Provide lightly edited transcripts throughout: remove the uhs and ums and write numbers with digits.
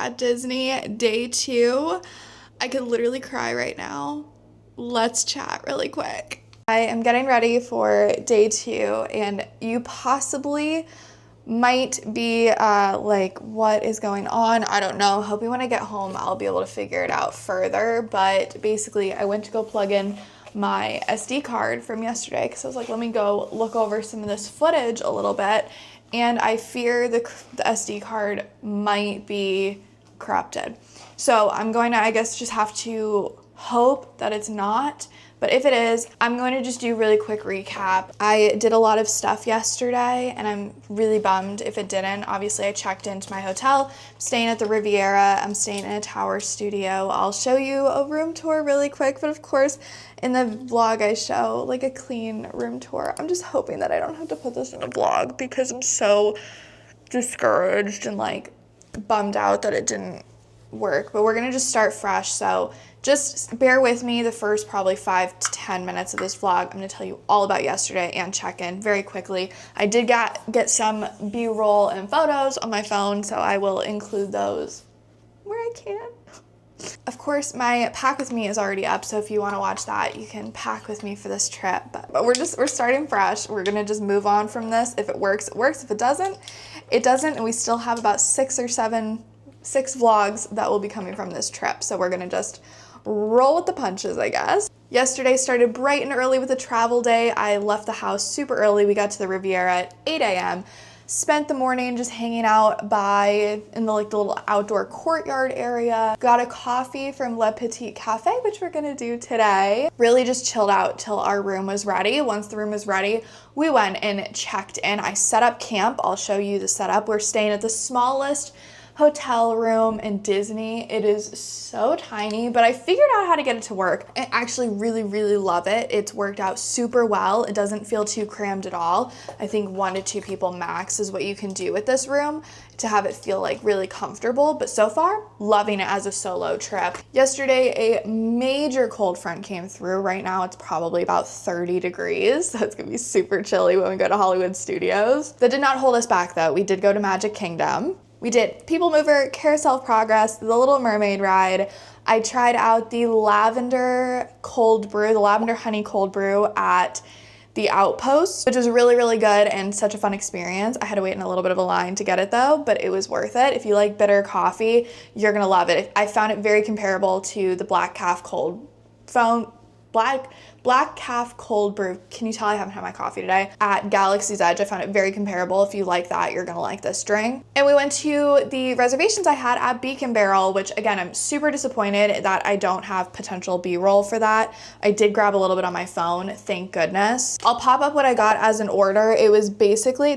at Disney, day 2. I could literally cry right now. Let's chat really quick. I am getting ready for day 2, and you possibly might be like, what is going on? I don't know. Hoping when I get home I'll be able to figure it out further. But basically I went to go plug in my SD card from yesterday because I was like, let me go look over some of this footage a little bit, and I fear the SD card might be corrupted. So I'm going to, I guess, just have to hope that it's not. But if it is, I'm going to just do a really quick recap. I did a lot of stuff yesterday, and I'm really bummed if it didn't. Obviously, I checked into my hotel. I'm staying at the Riviera. I'm staying in a tower studio. I'll show you a room tour really quick, but of course, in the vlog, I show like a clean room tour. I'm just hoping that I don't have to put this in a vlog because I'm so discouraged and like bummed out that it didn't work. But we're gonna just start fresh, so just bear with me the first probably 5 to 10 minutes of this vlog. I'm gonna tell you all about yesterday and check in very quickly. I did get some B-roll and photos on my phone, so I will include those where I can. Of course, my pack with me is already up, so if you want to watch that, you can pack with me for this trip. But we're starting fresh. We're gonna just move on from this. If it works, it works. If it doesn't, it doesn't. And we still have about 6 vlogs that will be coming from this trip. So we're gonna just roll with the punches, I guess. Yesterday started bright and early with a travel day. I left the house super early. We got to the Riviera at 8 a.m. Spent the morning just hanging out in the little outdoor courtyard area. Got a coffee from Le Petit Cafe, which we're gonna do today. Really just chilled out till our room was ready. Once the room was ready, we went and checked in. I set up camp. I'll show you the setup. We're staying at the smallest hotel room in Disney. It is so tiny, but I figured out how to get it to work. I actually really, really love it. It's worked out super well. It doesn't feel too crammed at all. I think 1 to 2 people max is what you can do with this room to have it feel like really comfortable, but so far, loving it as a solo trip. Yesterday, a major cold front came through. Right now, it's probably about 30 degrees, so it's gonna be super chilly when we go to Hollywood Studios. That did not hold us back though. We did go to Magic Kingdom. We did People Mover, Carousel of Progress, the Little Mermaid ride. I tried out the lavender honey cold brew at the Outpost, which was really, really good and such a fun experience. I had to wait in a little bit of a line to get it though, but it was worth it. If you like bitter coffee, you're gonna love it. I found it very comparable to the Black Calf Cold Brew. Can you tell I haven't had my coffee today? At Galaxy's Edge, I found it very comparable. If you like that, you're gonna like this drink. And we went to the reservations I had at Beacon Barrel, which again, I'm super disappointed that I don't have potential B-roll for that. I did grab a little bit on my phone, thank goodness. I'll pop up what I got as an order. It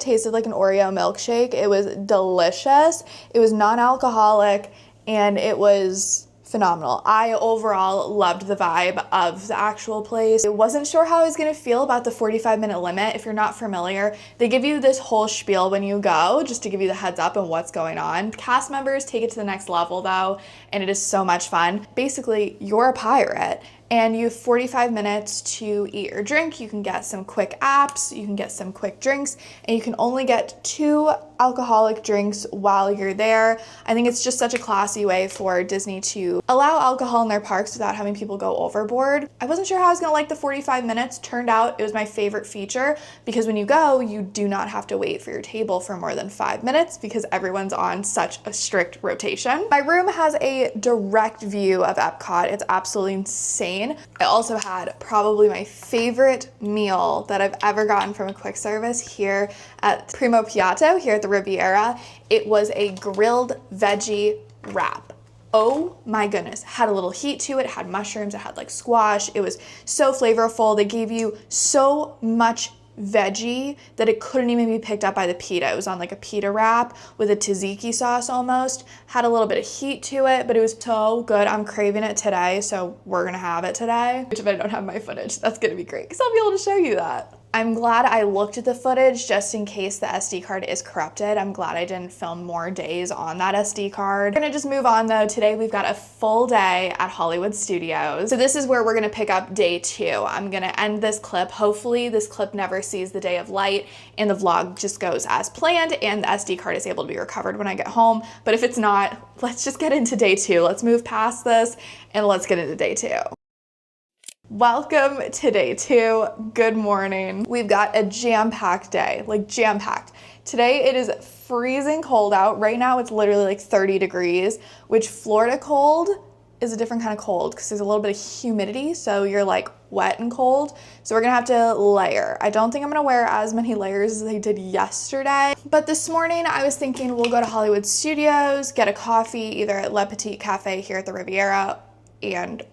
tasted like an Oreo milkshake. It was delicious. It was non-alcoholic, and it was phenomenal. I overall loved the vibe of the actual place. I wasn't sure how I was gonna feel about the 45-minute limit. If you're not familiar, they give you this whole spiel when you go, just to give you the heads up on what's going on. Cast members take it to the next level though, and it is so much fun. Basically, you're a pirate, and you have 45 minutes to eat or drink. You can get some quick apps, you can get some quick drinks, and you can only get 2 alcoholic drinks while you're there. I think it's just such a classy way for Disney to allow alcohol in their parks without having people go overboard. I wasn't sure how I was gonna like the 45 minutes. Turned out it was my favorite feature because when you go, you do not have to wait for your table for more than 5 minutes because everyone's on such a strict rotation. My room has a direct view of EPCOT. It's absolutely insane. I also had probably my favorite meal that I've ever gotten from a quick service here at Primo Piatto here at the Riviera. It was a grilled veggie wrap. Oh my goodness, had a little heat to it, had mushrooms, it had like squash. It was so flavorful. They gave you so much veggie that it couldn't even be picked up by the pita. It was on like a pita wrap with a tzatziki sauce almost. Had a little bit of heat to it, but it was so good. I'm craving it today, so we're gonna have it today. Which if I don't have my footage, that's gonna be great because I'll be able to show you that. I'm glad I looked at the footage just in case the SD card is corrupted. I'm glad I didn't film more days on that SD card. We're gonna just move on though. Today we've got a full day at Hollywood Studios. So this is where we're gonna pick up day 2. I'm gonna end this clip. Hopefully this clip never sees the day of light and the vlog just goes as planned and the SD card is able to be recovered when I get home. But if it's not, let's just get into day 2. Let's move past this and let's get into day 2. Welcome to day 2. Good morning. We've got a jam-packed day, like jam-packed. Today it is freezing cold out. Right now it's literally like 30 degrees, which Florida cold is a different kind of cold because there's a little bit of humidity, so you're like wet and cold. So we're gonna have to layer. I don't think I'm gonna wear as many layers as I did yesterday, but this morning I was thinking we'll go to Hollywood Studios, get a coffee either at Le Petit Cafe here at the Riviera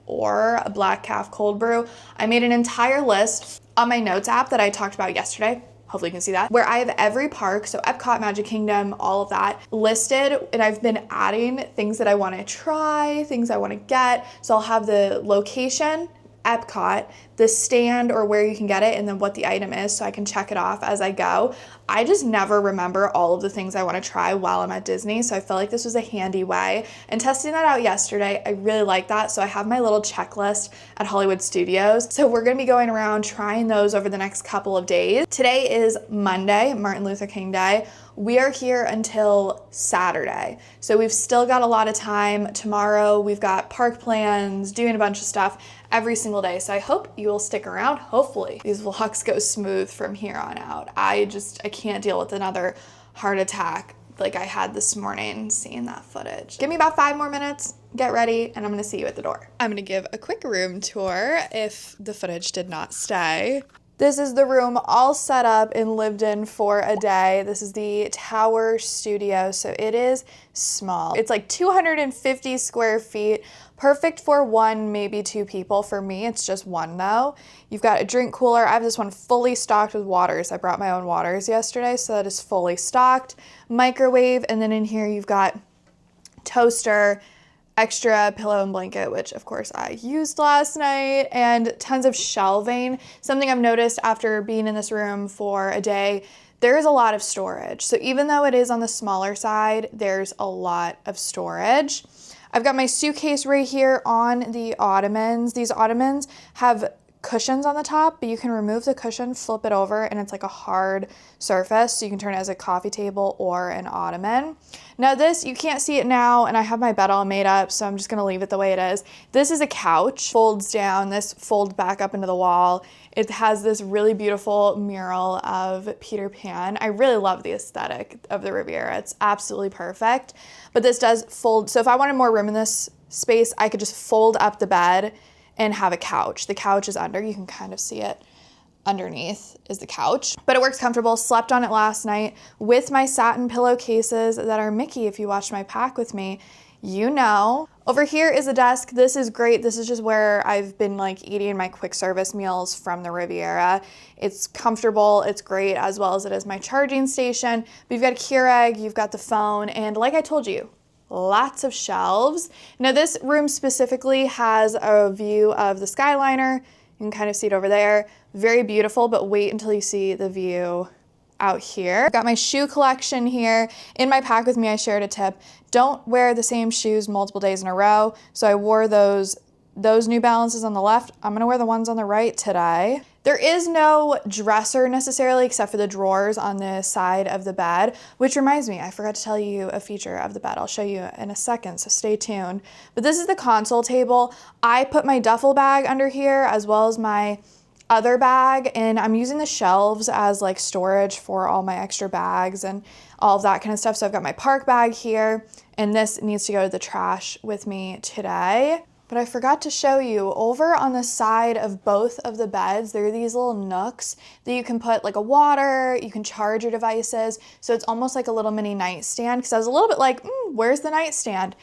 or a black calf cold brew. I made an entire list on my notes app that I talked about yesterday. Hopefully you can see that, where I have every park, so EPCOT, Magic Kingdom, all of that listed, and I've been adding things that I want to try, things I want to get. So I'll have the location, EPCOT, the stand or where you can get it, and then what the item is so I can check it off as I go. I just never remember all of the things I want to try while I'm at Disney, so I felt like this was a handy way. And testing that out yesterday, I really like that, so I have my little checklist at Hollywood Studios. So we're going to be going around trying those over the next couple of days. Today is Monday, Martin Luther King Day. We are here until Saturday, so we've still got a lot of time. Tomorrow we've got park plans, doing a bunch of stuff every single day, so I hope you will stick around. Hopefully these vlogs go smooth from here on out. I can't deal with another heart attack like I had this morning seeing that footage. Give me about 5 more minutes, get ready, and I'm gonna see you at the door. I'm gonna give a quick room tour if the footage did not stay. This is the room all set up and lived in for a day. This is the Tower Studio, so it is small. It's like 250 square feet, perfect for 1, maybe 2 people. For me, it's just 1 though. You've got a drink cooler. I have this one fully stocked with waters. I brought my own waters yesterday, so that is fully stocked. Microwave, and then in here you've got toaster, extra pillow and blanket, which of course I used last night, and tons of shelving. Something I've noticed after being in this room for a day, there is a lot of storage. So even though it is on the smaller side, there's a lot of storage. I've got my suitcase right here on the ottomans. These ottomans have cushions on the top, but you can remove the cushion, flip it over, and it's like a hard surface, so you can turn it as a coffee table or an ottoman. Now this, you can't see it now, and I have my bed all made up, so I'm just gonna leave it the way it is. This is a couch, folds down, this folds back up into the wall. It has this really beautiful mural of Peter Pan. I really love the aesthetic of the Riviera. It's absolutely perfect, but this does fold, so if I wanted more room in this space, I could just fold up the bed and have a couch. The couch is under, you can kind of see it. Underneath is the couch, but it works comfortable. Slept on it last night with my satin pillowcases that are Mickey. If you watched my pack with me, you know. Over here is a desk. This is great. This is just where I've been like eating my quick service meals from the Riviera. It's comfortable, it's great, as well as it is my charging station. But you've got a Keurig, you've got the phone, and like I told you, lots of shelves. Now this room specifically has a view of the Skyliner. You can kind of see it over there. Very beautiful, but wait until you see the view out here. Got my shoe collection here. In my pack with me, I shared a tip. Don't wear the same shoes multiple days in a row. So I wore those New Balances on the left. I'm gonna wear the ones on the right today. There is no dresser necessarily except for the drawers on the side of the bed, which reminds me, I forgot to tell you a feature of the bed. I'll show you in a second, so stay tuned. But this is the console table. I put my duffel bag under here as well as my other bag, and I'm using the shelves as like storage for all my extra bags and all of that kind of stuff. So I've got my park bag here, and this needs to go to the trash with me today. But I forgot to show you, over on the side of both of the beds, there are these little nooks that you can put like a water, you can charge your devices. So it's almost like a little mini nightstand, because I was a little bit like, where's the nightstand?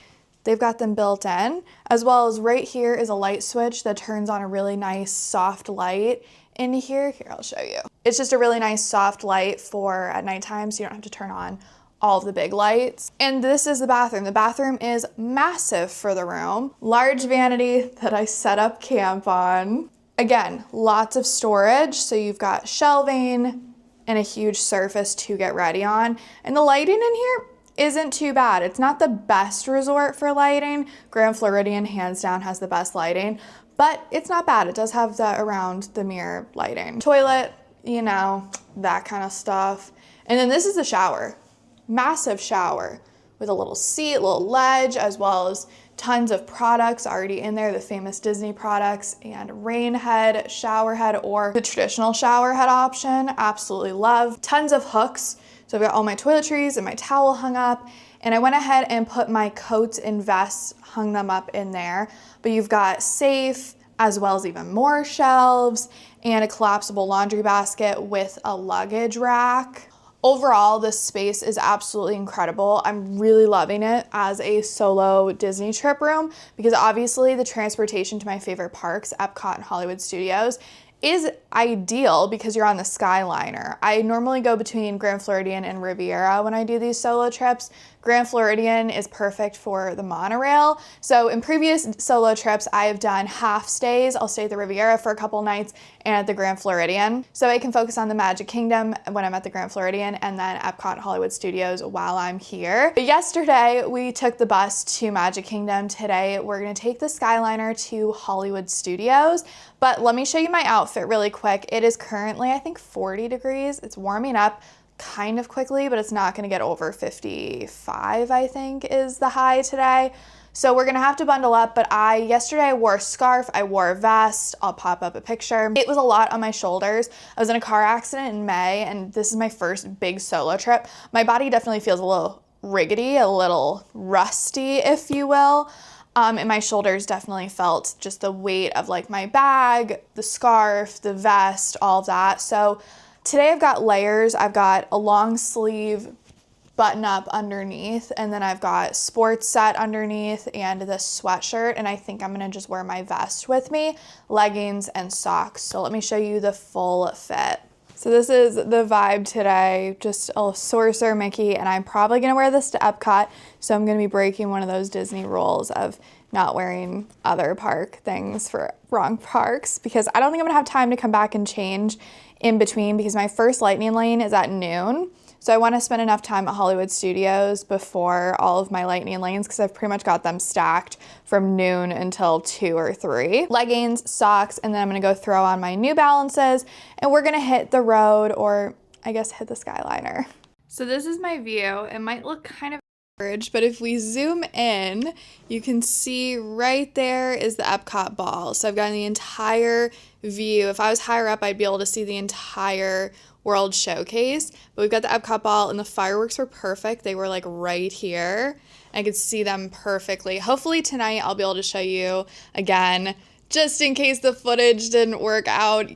They've got them built in, as well as right here is a light switch that turns on a really nice soft light. In here, I'll show you. It's just a really nice soft light for at nighttime, so you don't have to turn on all of the big lights. And this is the bathroom. The bathroom is massive for the room. Large vanity that I set up camp on. Again, lots of storage. So you've got shelving and a huge surface to get ready on. And the lighting in here isn't too bad. It's not the best resort for lighting. Grand Floridian hands down has the best lighting, but it's not bad. It does have the around the mirror lighting. Toilet, you know, that kind of stuff. And then this is the shower. Massive shower with a little seat, a little ledge, as well as tons of products already in there, the famous Disney products, and rain head, shower head, or the traditional shower head option. Absolutely love. Tons of hooks. So I've got all my toiletries and my towel hung up, and I went ahead and put my coats and vests, hung them up in there. But you've got safe, as well as even more shelves, and a collapsible laundry basket with a luggage rack. Overall, this space is absolutely incredible. I'm really loving it as a solo Disney trip room because obviously the transportation to my favorite parks, EPCOT and Hollywood Studios, is ideal because you're on the Skyliner. I normally go between Grand Floridian and Riviera when I do these solo trips. Grand Floridian is perfect for the monorail. So in previous solo trips, I have done half stays. I'll stay at the Riviera for a couple nights and at the Grand Floridian. So I can focus on the Magic Kingdom when I'm at the Grand Floridian and then EPCOT and Hollywood Studios while I'm here. But yesterday, we took the bus to Magic Kingdom. Today, we're gonna take the Skyliner to Hollywood Studios. But let me show you my outfit really quick. It is currently, I think, 40 degrees. It's warming up kind of quickly, but it's not gonna get over 55, I think, is the high today. So we're gonna have to bundle up, but yesterday I wore a scarf, I wore a vest, I'll pop up a picture. It was a lot on my shoulders. I was in a car accident in May, and this is my first big solo trip. My body definitely feels a little rickety, a little rusty, if you will. And my shoulders definitely felt just the weight of like my bag, the scarf, the vest, all of that. So today I've got layers. I've got a long sleeve button up underneath, and then I've got sports set underneath and this sweatshirt, and I think I'm gonna just wear my vest with me, leggings and socks. So let me show you the full fit. So this is the vibe today, just a Sorcerer Mickey, and I'm probably gonna wear this to EPCOT, so I'm gonna be breaking one of those Disney rules of not wearing other park things for wrong parks, because I don't think I'm gonna have time to come back and change in between, because my first lightning lane is at noon. So I want to spend enough time at Hollywood Studios before all of my lightning lanes, because I've pretty much got them stacked from noon until 2 or 3. Leggings, socks, and then I'm going to go throw on my New Balances, and we're going to hit the road, or I guess hit the Skyliner. So this is my view. It might look kind of average, but if we zoom in, you can see right there is the EPCOT ball. So I've got the entire view. If I was higher up, I'd be able to see the entire World Showcase, but we've got the EPCOT ball, and the fireworks were perfect. They were like right here. I could see them perfectly. Hopefully tonight I'll be able to show you again, just in case the footage didn't work out.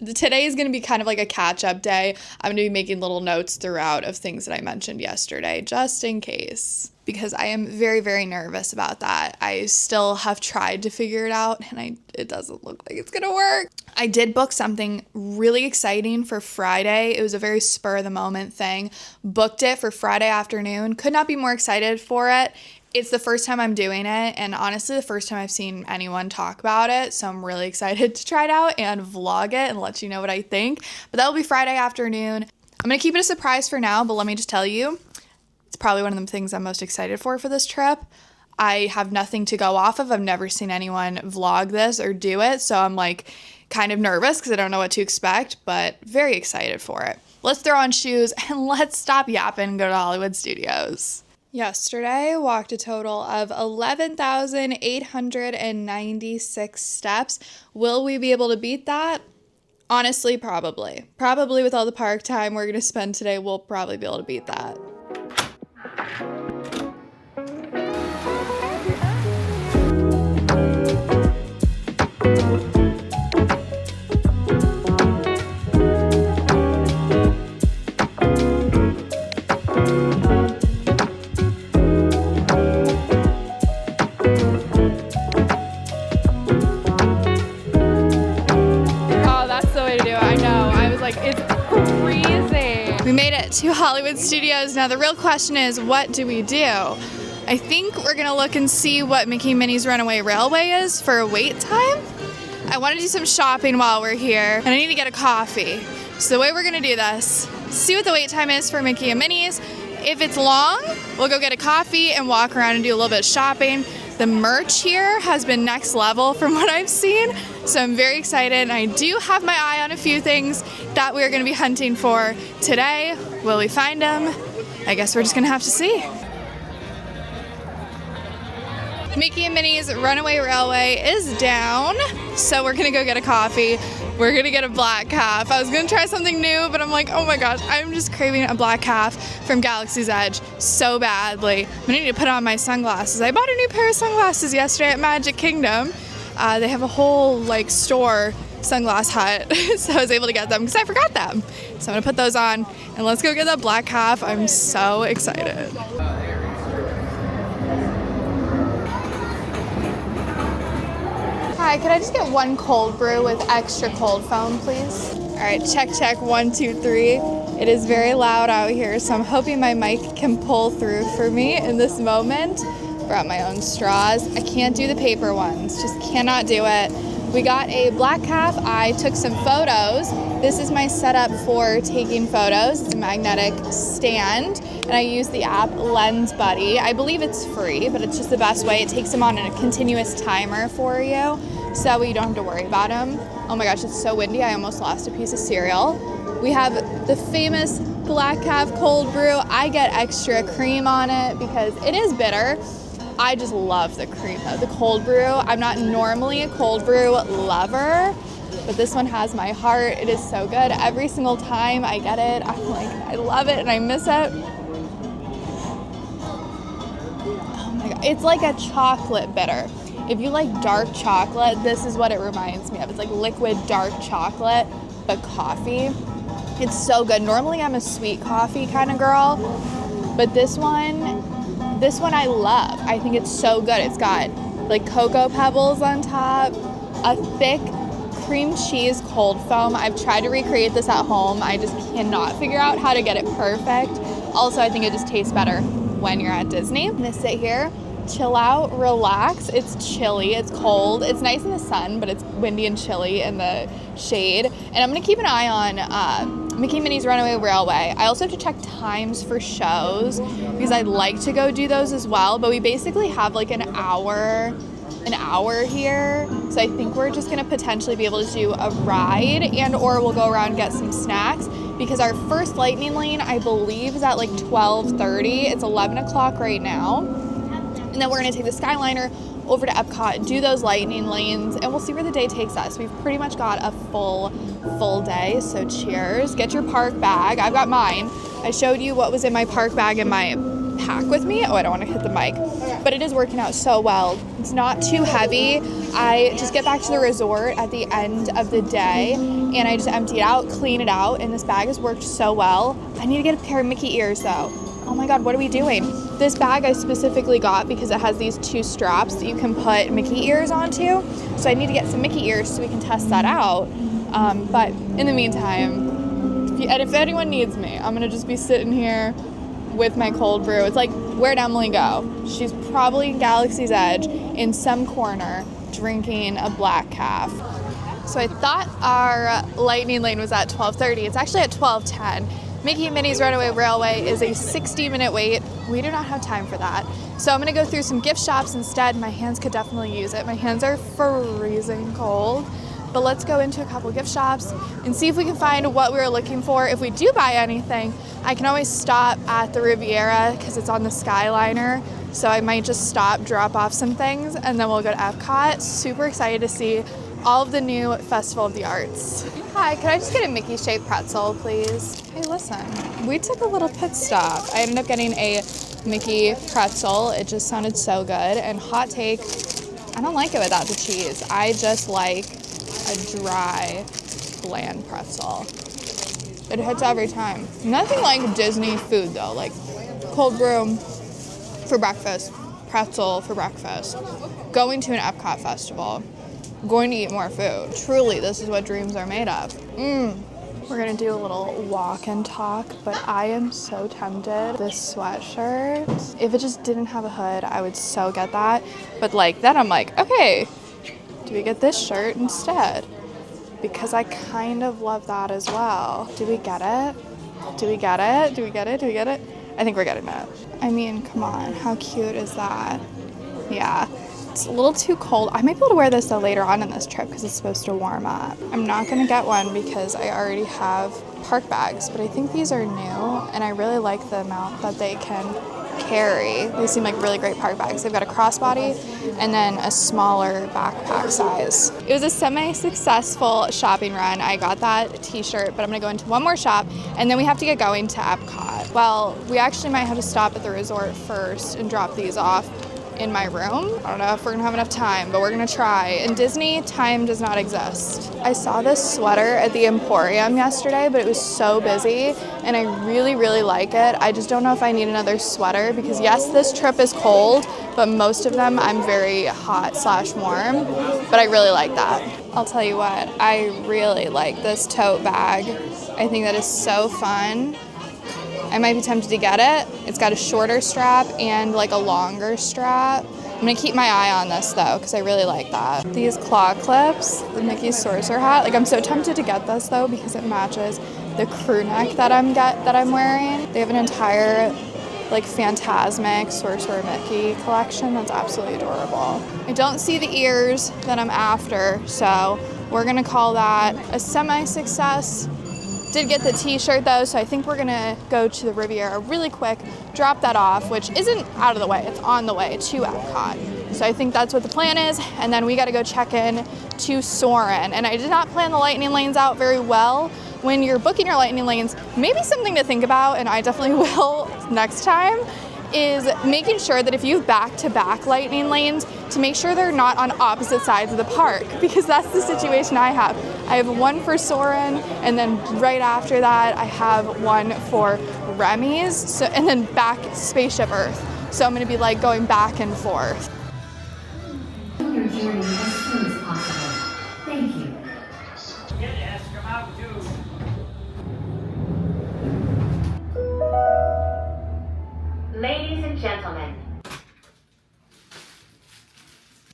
Today is going to be kind of like a catch-up day. I'm going to be making little notes throughout of things that I mentioned yesterday, just in case, because I am very, very nervous about that. I still have tried to figure it out, and it doesn't look like it's going to work. I did book something really exciting for Friday. It was a very spur-of-the-moment thing. Booked it for Friday afternoon. Could not be more excited for it. It's the first time I'm doing it, and honestly, the first time I've seen anyone talk about it, so I'm really excited to try it out and vlog it and let you know what I think. But that will be Friday afternoon. I'm going to keep it a surprise for now, but let me just tell you, it's probably one of the things I'm most excited for this trip. I have nothing to go off of. I've never seen anyone vlog this or do it, so I'm like kind of nervous because I don't know what to expect, but very excited for it. Let's throw on shoes and let's stop yapping and go to Hollywood Studios. Yesterday, I walked a total of 11,896 steps. Will we be able to beat that? Honestly, probably. Probably with all the park time we're going to spend today, we'll probably be able to beat that. To Hollywood Studios. Now the real question is, what do we do? I think we're gonna look and see what Mickey Minnie's Runaway Railway is for a wait time. I want to do some shopping while we're here, and I need to get a coffee. So the way we're gonna do this, see what the wait time is for Mickey and Minnie's. If it's long, we'll go get a coffee and walk around and do a little bit of shopping. The merch here has been next level from what I've seen, so I'm very excited. And I do have my eye on a few things that we're gonna be hunting for today. Will we find them? I guess we're just gonna have to see. Mickey and Minnie's Runaway Railway is down, so we're gonna go get a coffee. We're gonna get a black calf. I was gonna try something new, but I'm like, oh my gosh, I'm just craving a black calf from Galaxy's Edge so badly. I need to put on my sunglasses. I bought a new pair of sunglasses yesterday at Magic Kingdom. They have a whole like store sunglass hut, so I was able to get them because I forgot them. So I'm gonna put those on and let's go get that black calf. I'm so excited. Hi, could I just get one cold brew with extra cold foam, please? All right, check, 1, 2, 3. It is very loud out here, so I'm hoping my mic can pull through for me in this moment. Brought my own straws. I can't do the paper ones, just cannot do it. We got a black calf. I took some photos. This is my setup for taking photos. It's a magnetic stand, and I use the app Lens Buddy. I believe it's free, but it's just the best way. It takes them on a continuous timer for you, so you don't have to worry about them. Oh my gosh, it's so windy. I almost lost a piece of cereal. We have the famous black calf cold brew. I get extra cream on it because it is bitter. I just love the cream though, the cold brew. I'm not normally a cold brew lover, but this one has my heart. It is so good. Every single time I get it, I'm like, I love it and I miss it. Oh my God, it's like a chocolate bitter. If you like dark chocolate, this is what it reminds me of. It's like liquid dark chocolate, but coffee. It's so good. Normally I'm a sweet coffee kind of girl, but this one I love. I think it's so good. It's got like cocoa pebbles on top, a thick cream cheese cold foam. I've tried to recreate this at home. I just cannot figure out how to get it perfect. Also, I think it just tastes better when you're at Disney. I'm gonna sit here, chill out, relax. It's chilly, it's cold. It's nice in the sun, but it's windy and chilly in the shade. And I'm gonna keep an eye on Mickey and Minnie's Runaway Railway. I also have to check times for shows because I'd like to go do those as well, but we basically have like an hour here. So I think we're just gonna potentially be able to do a ride and or we'll go around and get some snacks because our first lightning lane, I believe, is at like 12:30. It's 11 o'clock right now. And then we're gonna take the Skyliner over to EPCOT, do those lightning lanes, and we'll see where the day takes us. We've pretty much got a full day, so cheers. Get your park bag. I've got mine. I showed you what was in my park bag in my pack with me. Oh, I don't want to hit the mic, but it is working out so well. It's not too heavy. I just get back to the resort at the end of the day, and I just empty it out, clean it out, and this bag has worked so well. I need to get a pair of Mickey ears, though. Oh my God, what are we doing? This bag I specifically got because it has these 2 straps that you can put Mickey ears onto. So I need to get some Mickey ears so we can test that out. But in the meantime, if anyone needs me, I'm gonna just be sitting here with my cold brew. It's like, where'd Emily go? She's probably in Galaxy's Edge in some corner drinking a black calf. So I thought our lightning lane was at 12:30. It's actually at 12:10. Mickey and Minnie's Runaway Railway is a 60-minute wait. We do not have time for that. So I'm gonna go through some gift shops instead. My hands could definitely use it. My hands are freezing cold. But let's go into a couple gift shops and see if we can find what we were looking for. If we do buy anything, I can always stop at the Riviera because it's on the Skyliner. So I might just stop, drop off some things, and then we'll go to EPCOT. Super excited to see all of the new Festival of the Arts. Hi, could I just get a Mickey-shaped pretzel, please? Hey, listen, we took a little pit stop. I ended up getting a Mickey pretzel. It just sounded so good. And hot take, I don't like it without the cheese. I just like a dry, bland pretzel. It hits every time. Nothing like Disney food, though, like cold brew for breakfast, pretzel for breakfast, going to an EPCOT festival, going to eat more food. Truly, this is what dreams are made of. We're gonna do a little walk and talk, but I am so tempted. This sweatshirt, if it just didn't have a hood, I would so get that. But like, then I'm like, okay, do Do we get this shirt instead? Because I kind of love that as well. Do we get it? Do we get it? Do we get it? Do we get it? I think we're getting it. I mean, come on. How cute is that? Yeah. It's a little too cold. I might be able to wear this though later on in this trip because it's supposed to warm up. I'm not gonna get one because I already have park bags, but I think these are new and I really like the amount that they can carry. They seem like really great park bags. They've got a crossbody and then a smaller backpack size. It was a semi-successful shopping run. I got that t-shirt, but I'm gonna go into one more shop and then we have to get going to EPCOT. Well, we actually might have to stop at the resort first and drop these off in my room. I don't know if we're gonna have enough time, but we're gonna try. In Disney, time does not exist. I saw this sweater at the Emporium yesterday, but it was so busy and I really, really like it. I just don't know if I need another sweater because yes, this trip is cold, but most of them I'm very hot / warm, but I really like that. I'll tell you what, I really like this tote bag. I think that is so fun. I might be tempted to get it. It's got a shorter strap and like a longer strap. I'm gonna keep my eye on this though, because I really like that. These claw clips, the Mickey Sorcerer hat. Like I'm so tempted to get this though because it matches the crew neck that I'm wearing. They have an entire like Phantasmic Sorcerer Mickey collection that's absolutely adorable. I don't see the ears that I'm after, so we're gonna call that a semi-success. Did get the t-shirt though, so I think we're gonna go to the Riviera really quick, drop that off, which isn't out of the way, it's on the way to EPCOT. So I think that's what the plan is, and then we gotta go check in to Soarin. And I did not plan the lightning lanes out very well. When you're booking your lightning lanes, maybe something to think about, and I definitely will next time, is making sure that if you have back-to-back lightning lanes, to make sure they're not on opposite sides of the park, because that's the situation I have. I have one for Soarin, and then right after that, I have one for Remy's, so, and then back Spaceship Earth. So I'm gonna be like going back and forth. Your journey as soon as possible. Thank you. Ladies and gentlemen.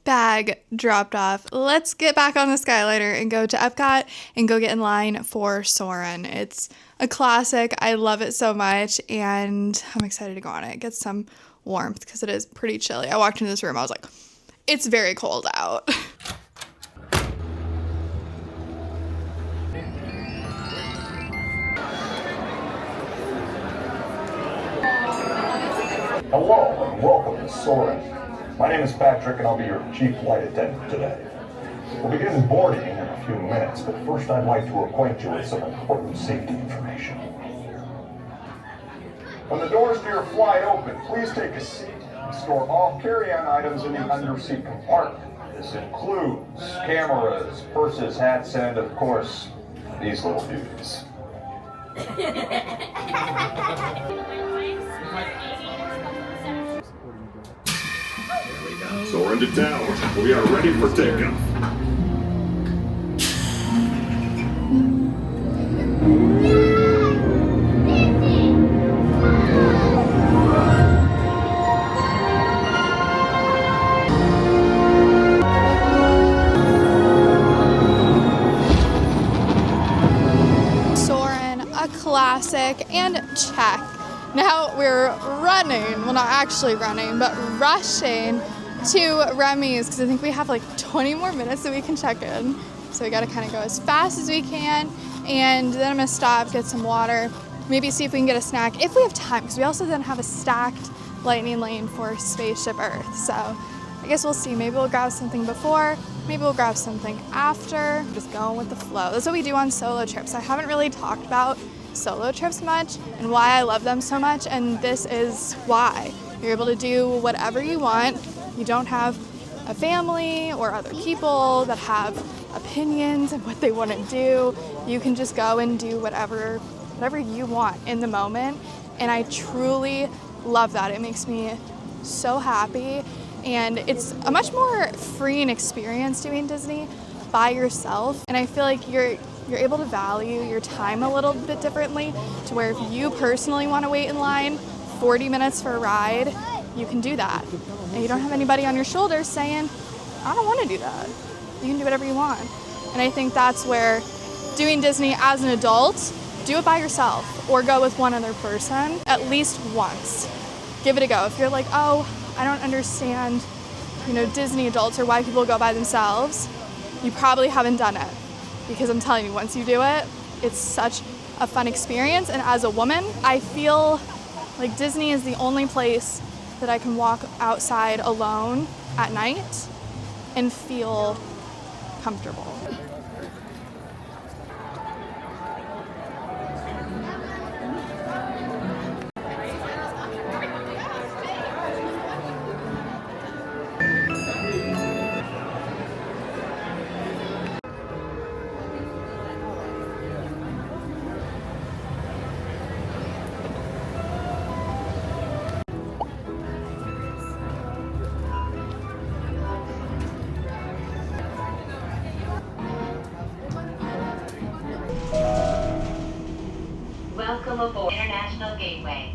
Bag dropped off. Let's get back on the Skyliner and go to EPCOT and go get in line for Soarin. It's a classic. I love it so much and I'm excited to go on it. Get some warmth because it is pretty chilly. I walked into this room, I was like, it's very cold out. Hello and welcome to Soarin. My name is Patrick and I'll be your chief flight attendant today. We'll begin boarding in a few minutes, but first I'd like to acquaint you with some important safety information. When the doors to your flight open, please take a seat and store all carry-on items in the underseat compartment. This includes cameras, purses, hats, and of course, these little beauties. Soarin to tower. We are ready for takeoff. Soarin, a classic, and check. Now we're running, well not actually running, but rushing to Remy's because I think we have like 20 more minutes that we can check in. So we gotta kind of go as fast as we can, and then I'm gonna stop, get some water, maybe see if we can get a snack if we have time, because we also then have a stacked lightning lane for Spaceship Earth. So I guess we'll see. Maybe we'll grab something before, maybe we'll grab something after. Just going with the flow. That's what we do on solo trips. I haven't really talked about solo trips much and why I love them so much, and this is why. You're able to do whatever you want. You don't have a family or other people that have opinions of what they want to do. You can just go and do whatever you want in the moment, and I truly love that. It makes me so happy, and it's a much more freeing experience doing Disney by yourself, and I feel like you're able to value your time a little bit differently, to where if you personally want to wait in line 40 minutes for a ride, you can do that. And you don't have anybody on your shoulders saying, I don't want to do that. you can do whatever you want. And I think that's where doing Disney as an adult, do it by yourself or go with one other person at least once. Give it a go. If you're like, oh, I don't understand, Disney adults or why people go by themselves, you probably haven't done it. Because I'm telling you, once you do it, it's such a fun experience. And as a woman, I feel like Disney is the only place that I can walk outside alone at night and feel comfortable. Welcome aboard International Gateway.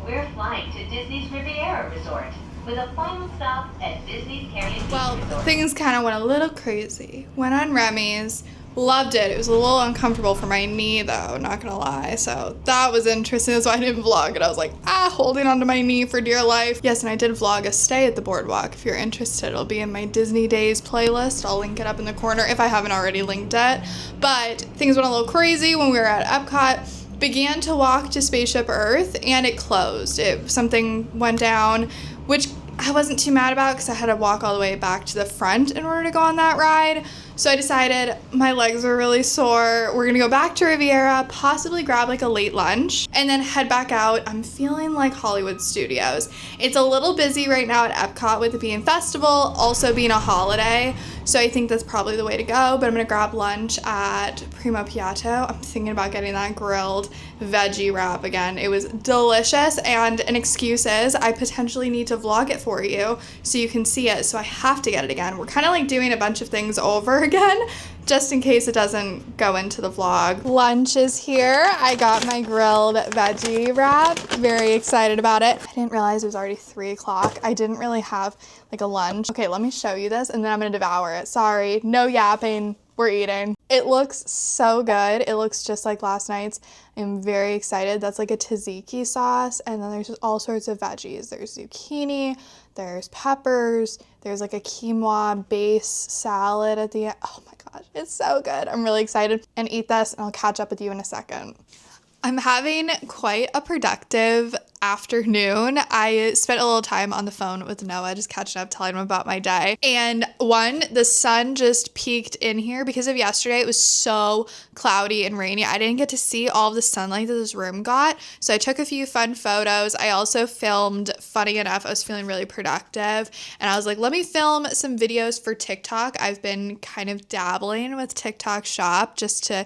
We're flying to Disney's Riviera Resort with a final stop at Disney's Caribbean Well, Resort. things kind of went a little crazy. Went on Remy's, loved it. It was a little uncomfortable for my knee though, not gonna lie. So that was interesting. That's why I didn't vlog it. I was like, holding onto my knee for dear life. Yes, and I did vlog a stay at the boardwalk. If you're interested, it'll be in my Disney Days playlist. I'll link it up in the corner if I haven't already linked it. But things went a little crazy when we were at EPCOT. Began to walk to Spaceship Earth and it closed. Something went down, which I wasn't too mad about because I had to walk all the way back to the front in order to go on that ride. So I decided my legs were really sore. We're gonna go back to Riviera, possibly grab like a late lunch, and then head back out. I'm feeling like Hollywood Studios. It's a little busy right now at EPCOT with it being festival, also being a holiday. So I think that's probably the way to go, but I'm gonna grab lunch at Primo Piatto. I'm thinking about getting that grilled veggie wrap again. It was delicious, and an excuse is I potentially need to vlog it for you so you can see it, so I have to get it again. We're kind of like doing a bunch of things over again, just in case it doesn't go into the vlog. Lunch is here. I got my grilled veggie wrap. Very excited about it. I didn't realize it was already 3 o'clock. I didn't really have like a lunch. Okay, let me show you this and then I'm gonna devour it. Sorry, no yapping. We're eating. It looks so good. It looks just like last night's. I'm very excited. That's like a tzatziki sauce, and then there's just all sorts of veggies. There's zucchini, there's peppers, there's like a quinoa base salad at the end. Oh my gosh, it's so good. I'm really excited. And eat this, and I'll catch up with you in a second. I'm having quite a productive afternoon. I spent a little time on the phone with Noah, just catching up, telling him about my day. And the sun just peaked in here because of yesterday. It was so cloudy and rainy. I didn't get to see all of the sunlight that this room got. So I took a few fun photos. I also filmed, funny enough, I was feeling really productive. And I was like, let me film some videos for TikTok. I've been kind of dabbling with TikTok Shop just to,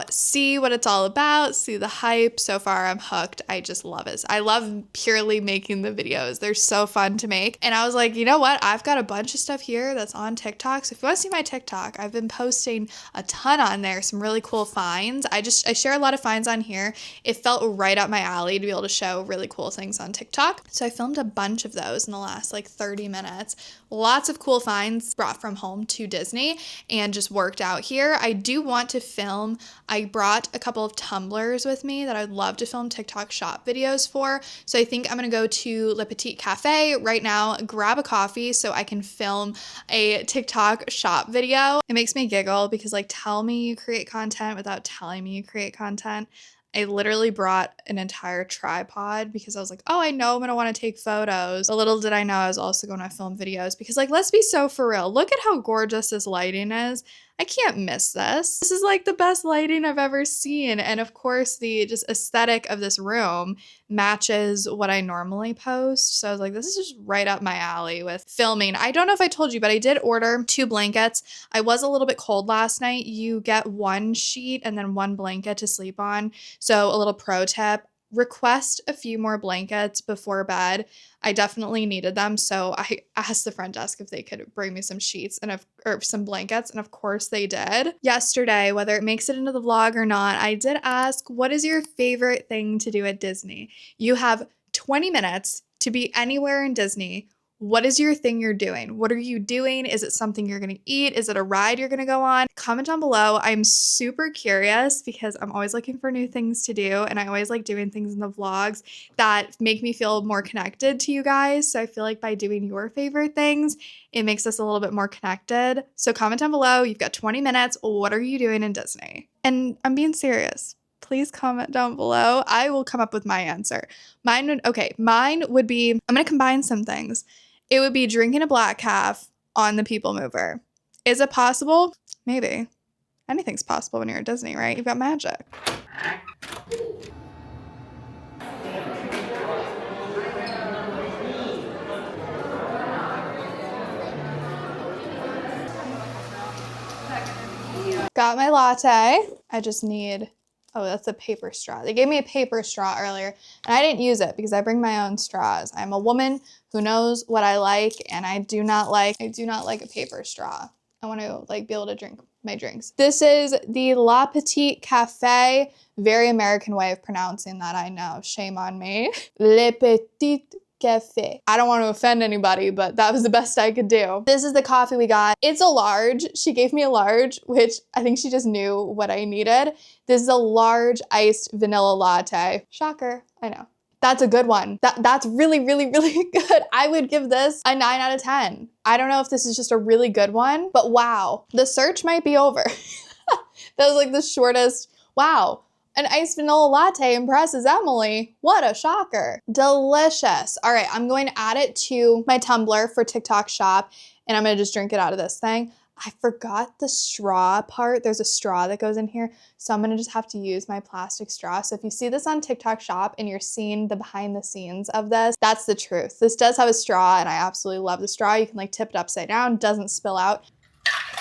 see what it's all about, see the hype. So far, I'm hooked. I just love it. I love purely making the videos. They're so fun to make. And I was like, you know what? I've got a bunch of stuff here that's on TikTok. So if you want to see my TikTok, I've been posting a ton on there, some really cool finds. I share a lot of finds on here. It felt right up my alley to be able to show really cool things on TikTok. So I filmed a bunch of those in the last 30 minutes. Lots of cool finds brought from home to Disney and just worked out here. I do want to film. I brought a couple of tumblers with me that I'd love to film TikTok Shop videos for. So I think I'm going to go to Le Petit Cafe right now, grab a coffee so I can film a TikTok Shop video. It makes me giggle because tell me you create content without telling me you create content. I literally brought an entire tripod because I was like, oh, I know I'm going to want to take photos. But little did I know I was also going to film videos because let's be so for real. Look at how gorgeous this lighting is. I can't miss this. This is the best lighting I've ever seen. And of course, the just aesthetic of this room matches what I normally post. So I was like, this is just right up my alley with filming. I don't know if I told you, but I did order 2 blankets. I was a little bit cold last night. You get 1 sheet and then 1 blanket to sleep on. So a little pro tip, request a few more blankets before bed. I definitely needed them, so I asked the front desk if they could bring me some sheets or some blankets, and of course they did. Yesterday, whether it makes it into the vlog or not, I did ask, what is your favorite thing to do at Disney? You have 20 minutes to be anywhere in Disney. What is your thing you're doing? What are you doing? Is it something you're going to eat? Is it a ride you're going to go on? Comment down below. I'm super curious because I'm always looking for new things to do, and I always like doing things in the vlogs that make me feel more connected to you guys. So I feel like by doing your favorite things, it makes us a little bit more connected. So comment down below. You've got 20 minutes. What are you doing in Disney? And I'm being serious. Please comment down below. I will come up with my answer. Mine would be, I'm going to combine some things. It would be drinking a black calf on the People Mover. Is it possible? Maybe. Anything's possible when you're at Disney, right? You've got magic. Got my latte. I just need, oh, that's a paper straw. They gave me a paper straw earlier, and I didn't use it because I bring my own straws. I'm a woman who knows what I like, and I do not like a paper straw. I want to like be able to drink my drinks. This is the La Petite Cafe. Very American way of pronouncing that, I know. Shame on me. Le Petit Cafe. I don't want to offend anybody, but that was the best I could do. This is the coffee we got. It's a large. She gave me a large, which I think she just knew what I needed. This is a large iced vanilla latte. Shocker, I know. That's a good one. That's really, really, really good. I would give this a 9 out of 10. I don't know if this is just a really good one, but wow, the search might be over. That was like the shortest, wow. An iced vanilla latte impresses Emily. What a shocker. Delicious. All right, I'm going to add it to my tumbler for TikTok shop, and I'm gonna just drink it out of this thing. I forgot the straw part. There's a straw that goes in here, so I'm gonna just have to use my plastic straw. So if you see this on TikTok shop and you're seeing the behind the scenes of this, that's the truth. This does have a straw, and I absolutely love the straw. You can like tip it upside down, doesn't spill out.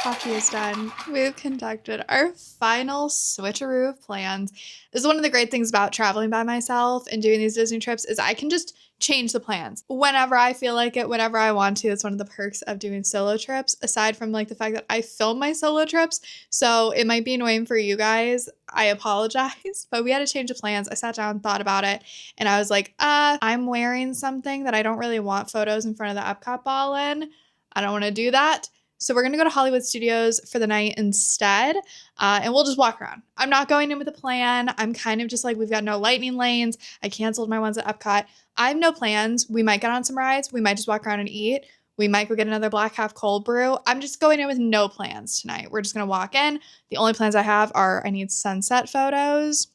Coffee is done. We've conducted our final switcheroo of plans. This is one of the great things about traveling by myself and doing these Disney trips is I can just change the plans whenever I feel like it, whenever I want to. It's one of the perks of doing solo trips, aside from like the fact that I film my solo trips. So it might be annoying for you guys. I apologize, but we had to change the plans. I sat down, thought about it, and I was like, I'm wearing something that I don't really want photos in front of the Epcot ball in. I don't want to do that. So we're going to go to Hollywood Studios for the night instead, and we'll just walk around. I'm not going in with a plan. I'm kind of just like, we've got no lightning lanes. I canceled my ones at Epcot. I have no plans. We might get on some rides. We might just walk around and eat. We might go get another black half cold brew. I'm just going in with no plans tonight. We're just going to walk in. The only plans I have are I need sunset photos.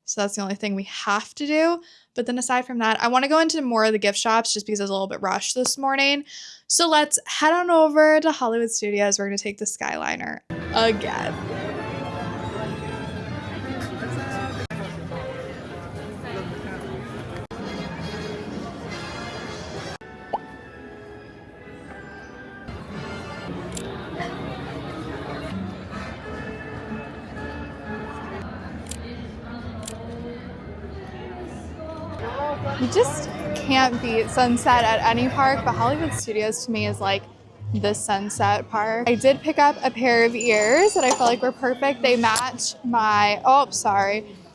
So that's the only thing we have to do. But then aside from that, I want to go into more of the gift shops just because I was a little bit rushed this morning. So let's head on over to Hollywood Studios. We're going to take the Skyliner again. You just can't beat sunset at any park, but Hollywood Studios to me is like the sunset park. I did pick up a pair of ears that I felt like were perfect. They match my,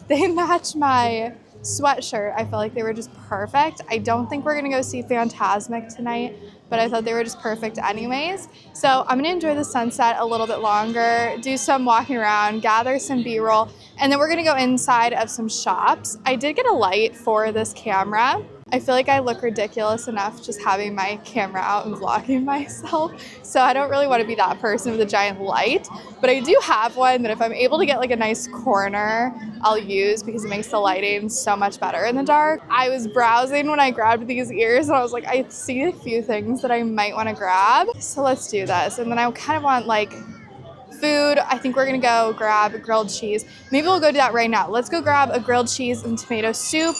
they match my sweatshirt. I felt like they were just perfect. I don't think we're gonna go see Fantasmic tonight, but I thought they were just perfect anyways. So I'm gonna enjoy the sunset a little bit longer, do some walking around, gather some B-roll, and then we're gonna go inside of some shops. I did get a light for this camera. I feel like I look ridiculous enough just having my camera out and vlogging myself. So I don't really want to be that person with a giant light, but I do have one that if I'm able to get like a nice corner, I'll use because it makes the lighting so much better in the dark. I was browsing when I grabbed these ears and I was like, I see a few things that I might want to grab. So let's do this. And then I kind of want like food. I think we're gonna go grab a grilled cheese. Maybe we'll go do that right now. Let's go grab a grilled cheese and tomato soup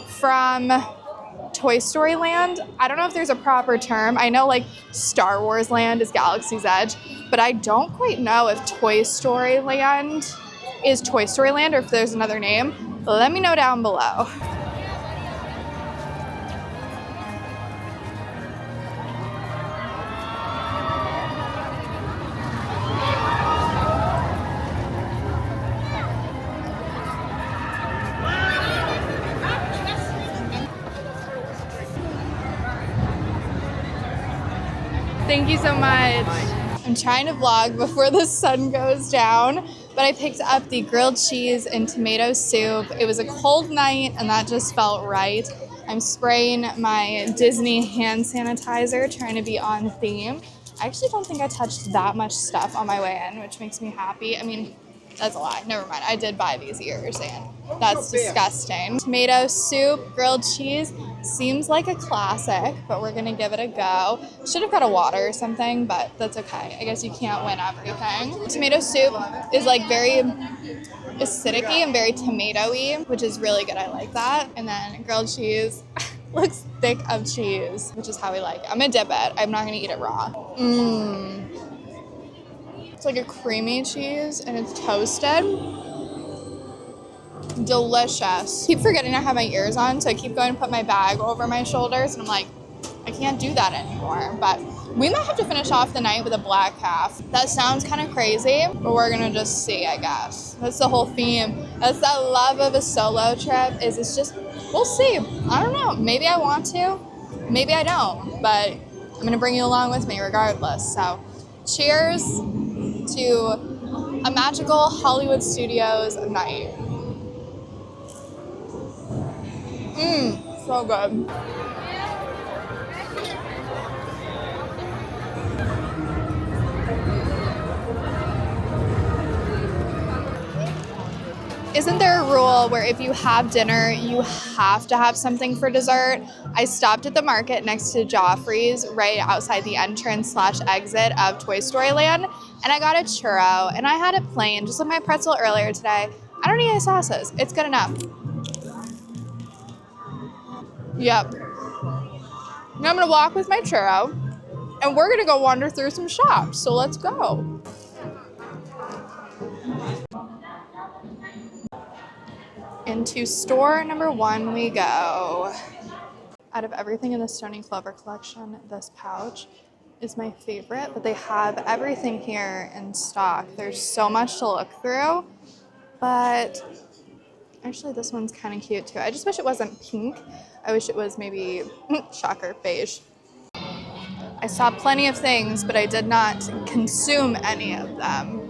from Toy Story Land. I don't know if there's a proper term. I know like Star Wars Land is Galaxy's Edge, but I don't quite know if Toy Story Land is Toy Story Land or if there's another name. Let me know down below. Thank you so much. I'm trying to vlog before the sun goes down, but I picked up the grilled cheese and tomato soup. It was a cold night and that just felt right. I'm spraying my Disney hand sanitizer, trying to be on theme. I actually don't think I touched that much stuff on my way in, which makes me happy. I mean, that's a lie. Never mind. I did buy these ears and that's disgusting. Tomato soup, grilled cheese. Seems like a classic, but we're gonna give it a go. Should have got a water or something, but that's okay. I guess you can't win everything. Tomato soup is like very acidic-y and very tomato-y, which is really good. I like that. And then grilled cheese looks thick of cheese, which is how we like it. I'm gonna dip it. I'm not gonna eat it raw. It's like a creamy cheese and it's toasted. Delicious. I keep forgetting I have my ears on, so I keep going to put my bag over my shoulders, and I'm like, I can't do that anymore. But we might have to finish off the night with a black calf. That sounds kind of crazy, but we're gonna just see, I guess. That's the whole theme. That's the love of a solo trip, is it's just, we'll see. I don't know. Maybe I want to, maybe I don't, but I'm gonna bring you along with me regardless. So cheers to a magical Hollywood Studios night. So good. Isn't there a rule where if you have dinner, you have to have something for dessert? I stopped at the market next to Joffrey's right outside the entrance/exit of Toy Story Land, and I got a churro, and I had it plain, just like my pretzel earlier today. I don't need any sauces. It's good enough. Yep. Now I'm gonna walk with my churro, and we're gonna go wander through some shops, so let's go. Into store number 1 we go. Out of everything in the Stony Clover collection, this pouch is my favorite, but they have everything here in stock. There's so much to look through, but actually this one's kind of cute too. I just wish it wasn't pink. I wish it was maybe, shocker, beige. I saw plenty of things, but I did not consume any of them.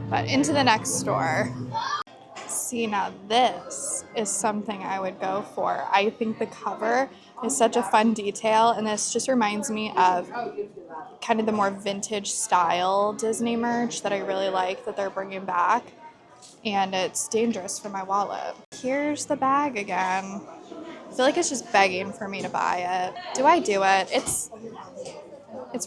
But into the next store. See, now this is something I would go for. I think the cover is such a fun detail, and this just reminds me of kind of the more vintage style Disney merch that I really like that they're bringing back, and it's dangerous for my wallet. Here's the bag again. I feel like it's just begging for me to buy it. Do I do it? It's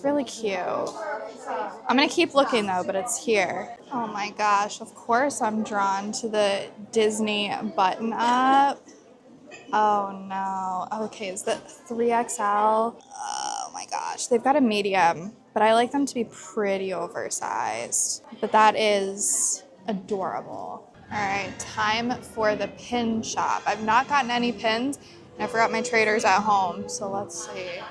really cute. I'm gonna keep looking though, but it's here. Oh my gosh, of course I'm drawn to the Disney button up. Oh no. Okay, is that 3XL? Oh my gosh, they've got a medium, but I like them to be pretty oversized. But that is adorable. All right, time for the pin shop. I've not gotten any pins, and I forgot my traders at home, so let's see.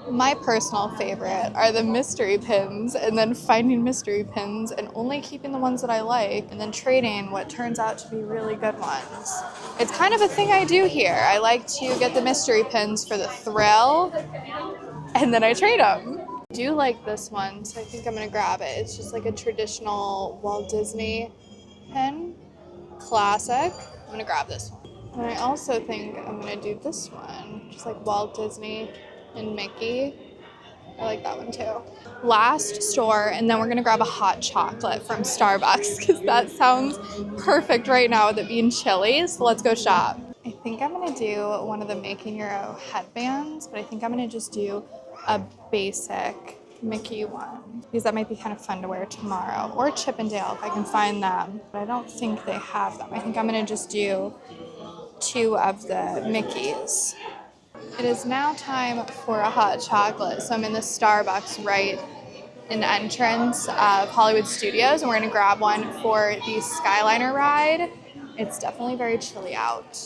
My personal favorite are the mystery pins, and then finding mystery pins and only keeping the ones that I like, and then trading what turns out to be really good ones. It's kind of a thing I do here. I like to get the mystery pins for the thrill, and then I trade them. I do like this one, so I think I'm gonna grab it. It's just like a traditional Walt Disney pin. Classic. I'm gonna grab this one. And I also think I'm gonna do this one, just like Walt Disney and Mickey. I like that one too. Last store, and then we're gonna grab a hot chocolate from Starbucks because that sounds perfect right now with it being chilly. So let's go shop. I think I'm gonna do one of the Making Your Own headbands, but I think I'm gonna just do a basic Mickey one because that might be kind of fun to wear tomorrow, or Chippendale if I can find them, but I don't think they have them. I think I'm gonna just do 2 of the Mickeys. It is now time for a hot chocolate. So I'm in the Starbucks right in the entrance of Hollywood Studios, and we're gonna grab one for the Skyliner ride. It's definitely very chilly out.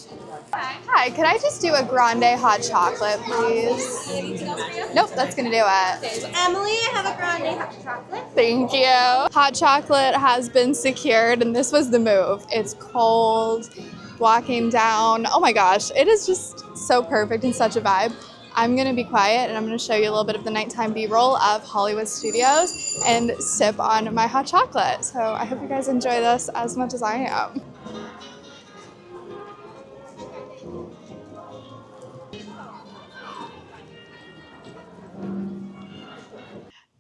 Hi, could I just do a grande hot chocolate, please? Anything else for you? Nope, that's gonna do it. Okay, so Emily, I have a grande hot chocolate. Thank you. Hot chocolate has been secured, and this was the move. It's cold, walking down. Oh my gosh, it is just so perfect and such a vibe. I'm gonna be quiet and I'm gonna show you a little bit of the nighttime B-roll of Hollywood Studios and sip on my hot chocolate. So I hope you guys enjoy this as much as I am.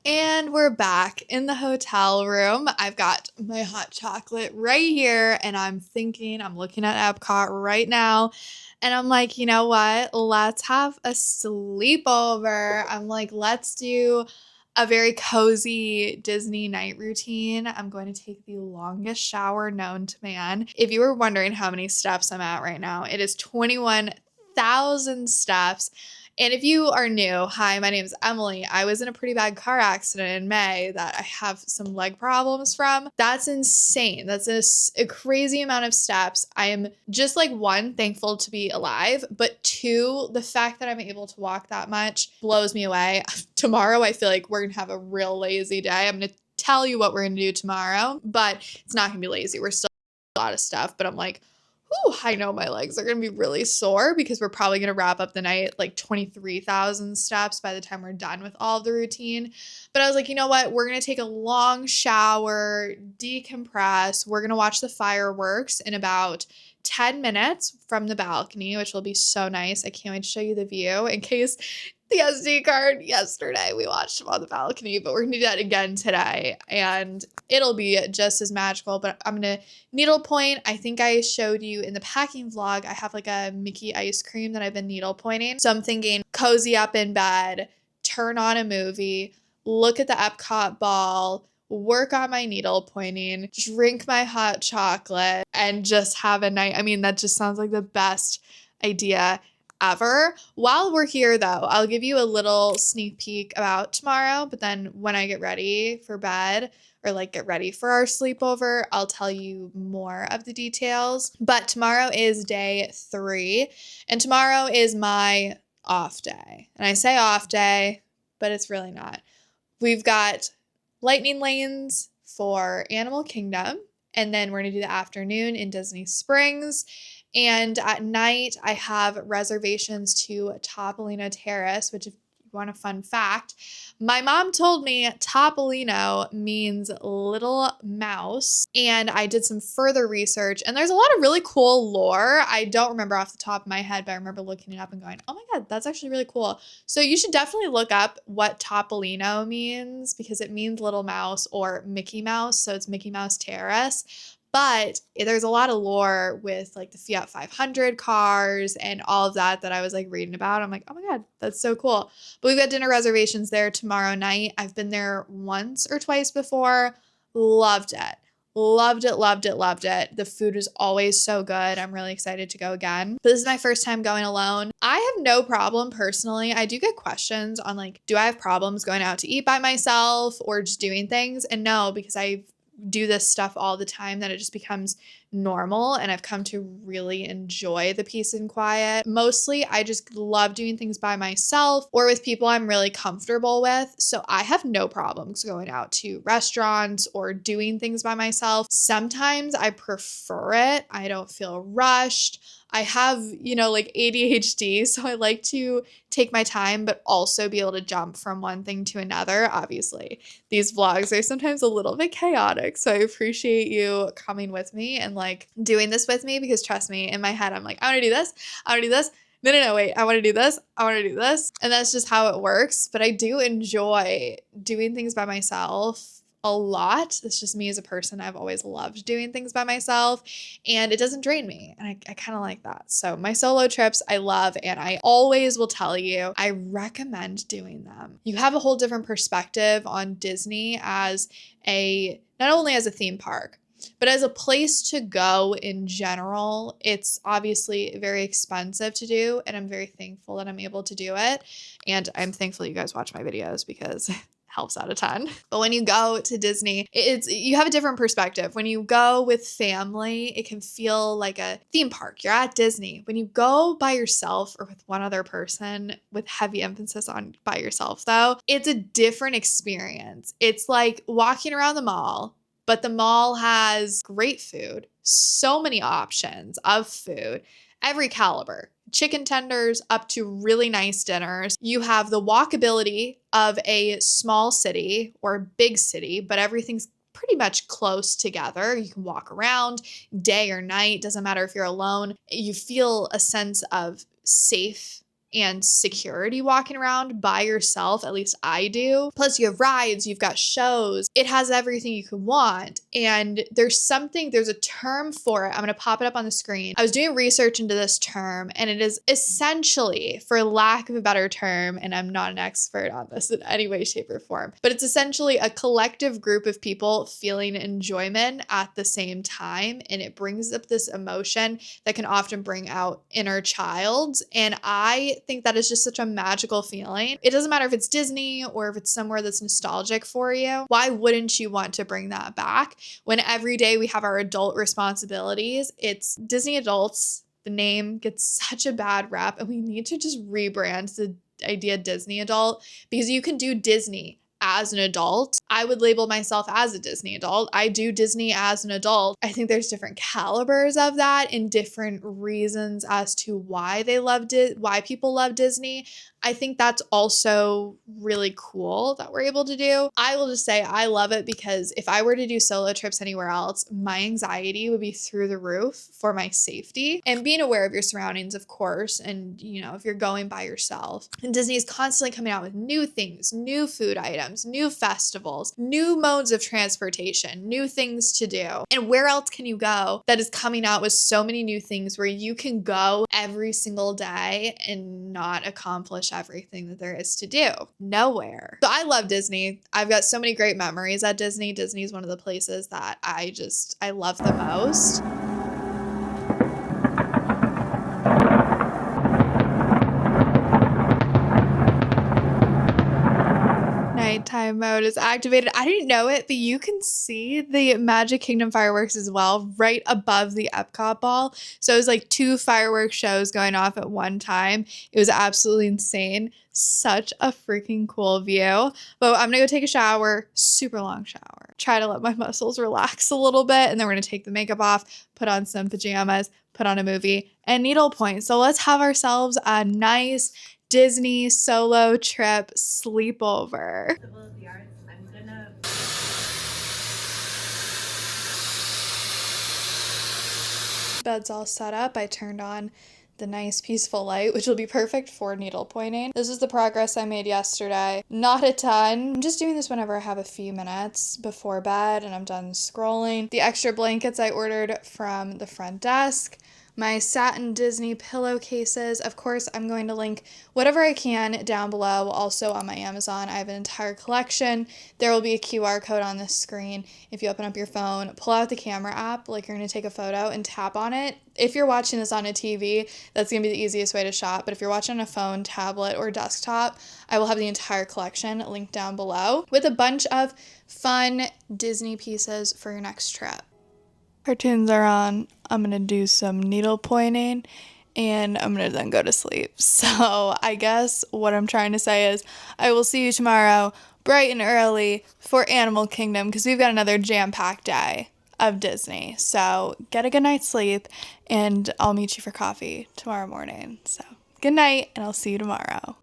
And we're back in the hotel room. I've got my hot chocolate right here and I'm looking at EPCOT right now and I'm like, you know what? Let's have a sleepover. I'm like, let's do a very cozy Disney night routine. I'm going to take the longest shower known to man. If you were wondering how many steps I'm at right now, it is 21,000 steps. And if you are new, hi, my name is Emily. I was in a pretty bad car accident in May that I have some leg problems from. That's insane. That's a crazy amount of steps. I am just like, one, thankful to be alive, but two, the fact that I'm able to walk that much blows me away. Tomorrow, I feel like we're going to have a real lazy day. I'm going to tell you what we're going to do tomorrow, but it's not going to be lazy. We're still a lot of stuff, but I'm like, whew, I know my legs are going to be really sore because we're probably going to wrap up the night at like 23,000 steps by the time we're done with all of the routine. But I was like, you know what? We're going to take a long shower, decompress. We're going to watch the fireworks in about 10 minutes from the balcony, which will be so nice. I can't wait to show you the view in case the SD card yesterday. We watched them on the balcony, but we're going to do that again today. And it'll be just as magical, but I'm going to needle point. I think I showed you in the packing vlog, I have like a Mickey ice cream that I've been needle pointing. So I'm thinking cozy up in bed, turn on a movie, look at the EPCOT ball, work on my needle pointing, drink my hot chocolate, and just have a night. I mean, that just sounds like the best idea ever. While we're here though, I'll give you a little sneak peek about tomorrow, but then when I get ready for bed or like get ready for our sleepover, I'll tell you more of the details. But tomorrow is day 3 and tomorrow is my off day. And I say off day, but it's really not. We've got lightning lanes for Animal Kingdom, and then we're going to do the afternoon in Disney Springs. And at night, I have reservations to Topolino Terrace, which if you want a fun fact, my mom told me Topolino means little mouse. And I did some further research and there's a lot of really cool lore. I don't remember off the top of my head, but I remember looking it up and going, oh my God, that's actually really cool. So you should definitely look up what Topolino means because it means little mouse or Mickey Mouse. So it's Mickey Mouse Terrace. But there's a lot of lore with like the Fiat 500 cars and all of that I was like reading about. I'm like, oh my God, that's so cool. But we've got dinner reservations there tomorrow night. I've been there once or twice before. Loved it. Loved it, loved it, loved it. The food is always so good. I'm really excited to go again. But this is my first time going alone. I have no problem personally. I do get questions on like, do I have problems going out to eat by myself or just doing things? And no, because I do this stuff all the time that it just becomes normal and I've come to really enjoy the peace and quiet. Mostly I just love doing things by myself or with people I'm really comfortable with. So I have no problems going out to restaurants or doing things by myself. Sometimes I prefer it. I don't feel rushed. I have, like ADHD, so I like to take my time, but also be able to jump from one thing to another. Obviously, these vlogs are sometimes a little bit chaotic, so I appreciate you coming with me and like doing this with me because trust me, in my head, I'm like, I want to do this. I want to do this. No, wait, I want to do this. I want to do this. And that's just how it works. But I do enjoy doing things by myself a lot. It's just me as a person. I've always loved doing things by myself and it doesn't drain me. And I kind of like that. So my solo trips I love and I always will tell you, I recommend doing them. You have a whole different perspective on Disney as not only as a theme park, but as a place to go in general. It's obviously very expensive to do and I'm very thankful that I'm able to do it. And I'm thankful you guys watch my videos because helps out a ton. But when you go to Disney, you have a different perspective. When you go with family, it can feel like a theme park. You're at Disney. When you go by yourself or with one other person, with heavy emphasis on by yourself though, it's a different experience. It's like walking around the mall, but the mall has great food, so many options of food, every caliber. chicken tenders up to really nice dinners. You have the walkability of a small city or big city, but everything's pretty much close together. You can walk around day or night, doesn't matter if you're alone. You feel a sense of safe and security walking around by yourself, at least I do. Plus you have rides, you've got shows. It has everything you could want. And there's a term for it. I'm gonna pop it up on the screen. I was doing research into this term, and it is essentially, for lack of a better term, and I'm not an expert on this in any way, shape, or form, but it's essentially a collective group of people feeling enjoyment at the same time. And it brings up this emotion that can often bring out inner child. And I think that is just such a magical feeling. It doesn't matter if it's Disney or if it's somewhere that's nostalgic for you. Why wouldn't you want to bring that back when every day we have our adult responsibilities? It's Disney adults. The name gets such a bad rap, and we need to just rebrand the idea Disney adult, because you can do Disney as an adult. I would label myself as a Disney adult. I do Disney as an adult. I think there's different calibers of that and different reasons as to why why people love Disney. I think that's also really cool that we're able to do. I will just say I love it because if I were to do solo trips anywhere else, my anxiety would be through the roof for my safety and being aware of your surroundings, of course. And, if you're going by yourself. And Disney is constantly coming out with new things, new food items, new festivals, new modes of transportation, new things to do. And where else can you go that is coming out with so many new things where you can go every single day and not accomplish everything that there is to do? Nowhere. So I love Disney. I've got so many great memories at Disney. Disney is one of the places that I love the most. Nighttime mode is activated. I didn't know it, but you can see the Magic Kingdom fireworks as well right above the EPCOT ball. So it was like 2 fireworks shows going off at one time. It was absolutely insane. Such a freaking cool view. But I'm gonna go take a shower, super long shower. Try to let my muscles relax a little bit, and then we're gonna take the makeup off, put on some pajamas, put on a movie, and needlepoint. So let's have ourselves a nice Disney solo trip sleepover. Bed's all set up. I turned on the nice peaceful light, which will be perfect for needle pointing. This is the progress I made yesterday. Not a ton. I'm just doing this whenever I have a few minutes before bed and I'm done scrolling. The extra blankets I ordered from the front desk. My satin Disney pillowcases. Of course, I'm going to link whatever I can down below. Also on my Amazon, I have an entire collection. There will be a QR code on this screen. If you open up your phone, pull out the camera app, like you're going to take a photo, and tap on it. If you're watching this on a TV, that's going to be the easiest way to shop. But if you're watching on a phone, tablet, or desktop, I will have the entire collection linked down below with a bunch of fun Disney pieces for your next trip. Cartoons are on. I'm going to do some needle pointing and I'm going to then go to sleep. So I guess what I'm trying to say is I will see you tomorrow bright and early for Animal Kingdom because we've got another jam-packed day of Disney. So get a good night's sleep and I'll meet you for coffee tomorrow morning. So good night and I'll see you tomorrow.